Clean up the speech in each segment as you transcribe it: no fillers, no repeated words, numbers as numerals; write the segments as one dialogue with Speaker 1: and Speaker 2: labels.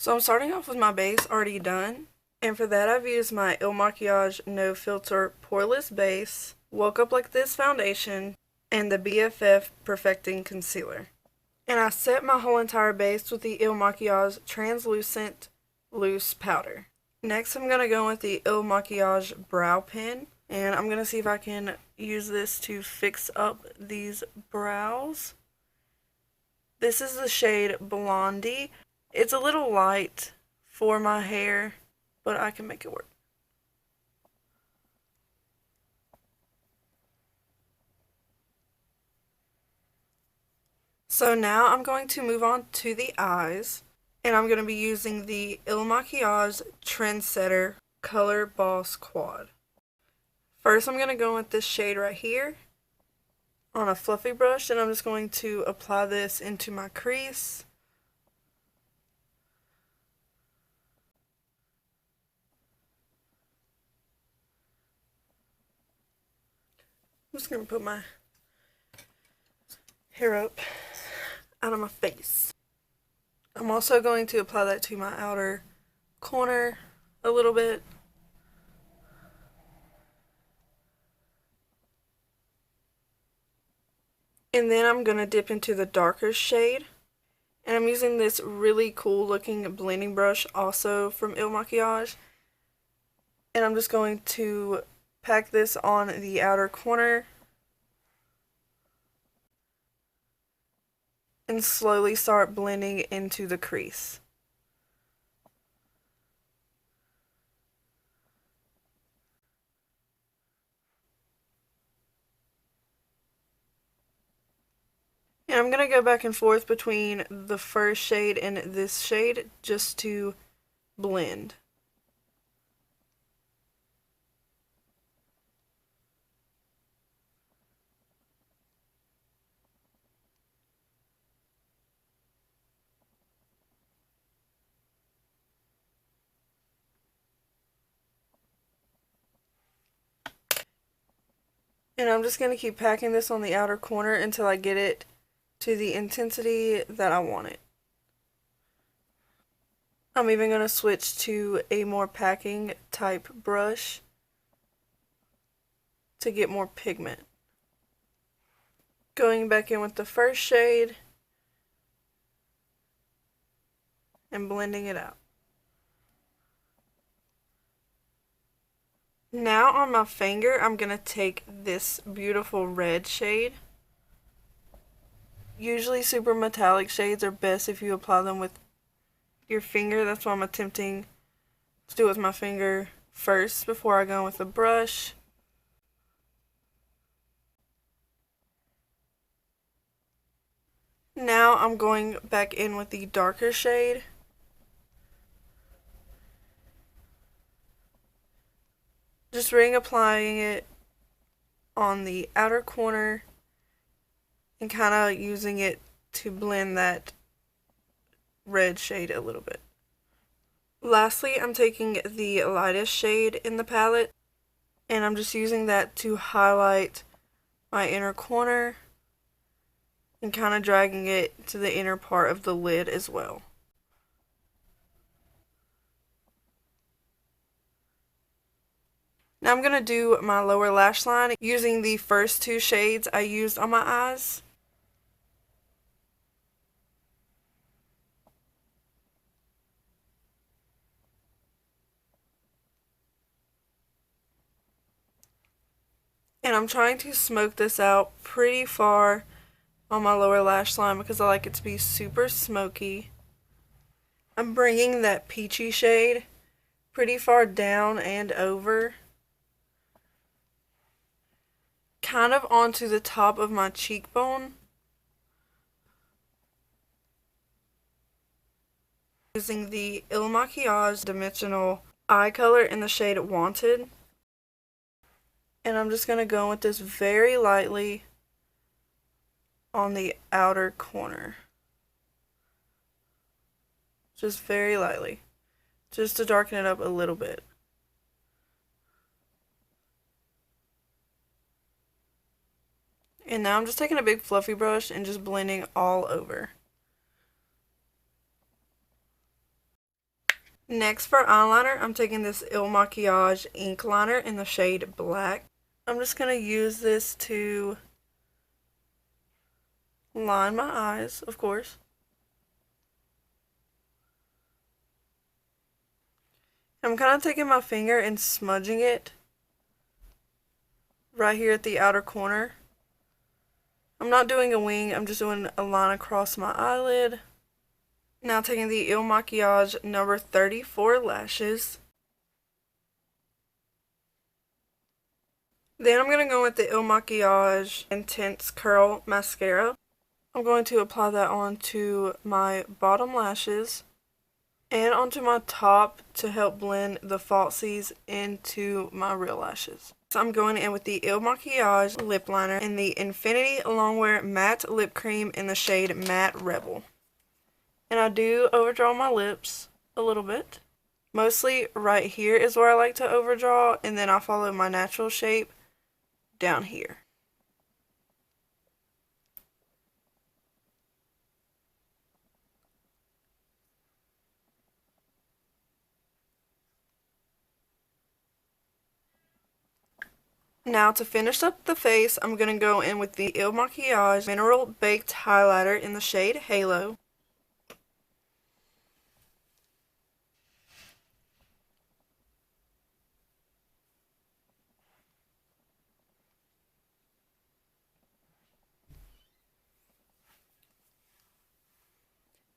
Speaker 1: So I'm starting off with my base already done, and for that I've used my Il Makiage No Filter Poreless Base, Woke Up Like This foundation, and the BFF Perfecting Concealer. And I set my whole entire base with the Il Makiage Translucent Loose Powder. Next I'm going to go with the Il Makiage Brow Pen, and I'm going to see if I can use this to fix up these brows. This is the shade Blondie. It's a little light for my hair, but I can make it work. So now I'm going to move on to the eyes, and I'm going to be using the Il Makiage Trendsetter Color Boss Quad. First I'm going to go with this shade right here on a fluffy brush, and I'm just going to apply this into my crease. I'm just going to put my hair up out of my face. I'm also going to apply that to my outer corner a little bit. And then I'm going to dip into the darker shade. And I'm using this really cool looking blending brush also from Il Makiage. And I'm just going to pack this on the outer corner and slowly start blending into the crease. And I'm going to go back and forth between the first shade and this shade just to blend. And I'm just going to keep packing this on the outer corner until I get it to the intensity that I want it. I'm even going to switch to a more packing type brush to get more pigment. Going back in with the first shade and blending it out. Now on my finger, I'm going to take this beautiful red shade. Usually super metallic shades are best if you apply them with your finger. That's why I'm attempting to do it with my finger first before I go in with the brush. Now I'm going back in with the darker shade. Just ring applying it on the outer corner and kind of using it to blend that red shade a little bit. Lastly, I'm taking the lightest shade in the palette and I'm just using that to highlight my inner corner and kind of dragging it to the inner part of the lid as well. Now I'm going to do my lower lash line using the first two shades I used on my eyes. And I'm trying to smoke this out pretty far on my lower lash line because I like it to be super smoky. I'm bringing that peachy shade pretty far down and over, kind of onto the top of my cheekbone. Using the Il Makiage Dimensional Eye Color in the shade Wanted. And I'm just going to go with this very lightly on the outer corner. Just very lightly. Just to darken it up a little bit. And now I'm just taking a big fluffy brush and just blending all over. Next for eyeliner, I'm taking this Il Makiage ink liner in the shade Black. I'm just going to use this to line my eyes, of course. I'm kind of taking my finger and smudging it right here at the outer corner. I'm not doing a wing, I'm just doing a line across my eyelid. Now taking the Il Makiage number 34 lashes. Then I'm going to go with the Il Makiage Intense Curl Mascara. I'm going to apply that onto my bottom lashes and onto my top to help blend the falsies into my real lashes. So I'm going in with the Il Makiage lip liner in the Infinity Longwear Matte Lip Cream in the shade Matte Rebel. And I do overdraw my lips a little bit. Mostly right here is where I like to overdraw, and then I follow my natural shape down here. Now to finish up the face, I'm going to go in with the Il Makiage Mineral Baked Highlighter in the shade Halo.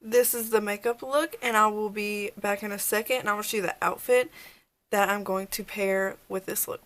Speaker 1: This is the makeup look, and I will be back in a second, and I will show you the outfit that I'm going to pair with this look.